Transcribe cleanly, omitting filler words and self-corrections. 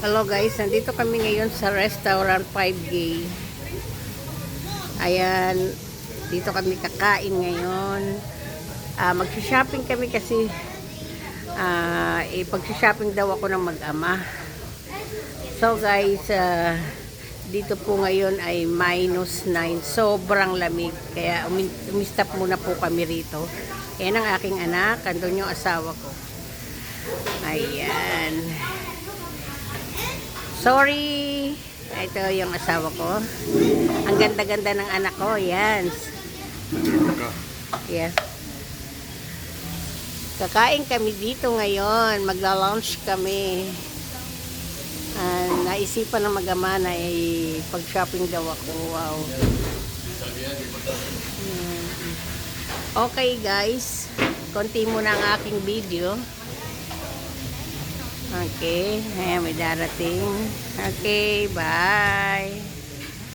Hello guys, nandito kami ngayon sa restaurant 5G. Ayan, dito kami kakain ngayon. Mag-shopping kami kasi pag-shopping daw ako ng mag-ama. So guys, dito po ngayon ay -9. Sobrang lamig. Kaya umistop muna po kami rito. Ayan ang aking anak, andun yung asawa ko. Ayan. Sorry. Ito yung asawa ko. Ang ganda-ganda ng anak ko. Yan. Yeah. Kakain kami dito ngayon. Magla-lunch kami. Naisipan ng mag-ama na pag-shopping daw ako. Wow. Okay guys. Konti muna ang aking video. Okay. Ayan, may darating. Okay, bye.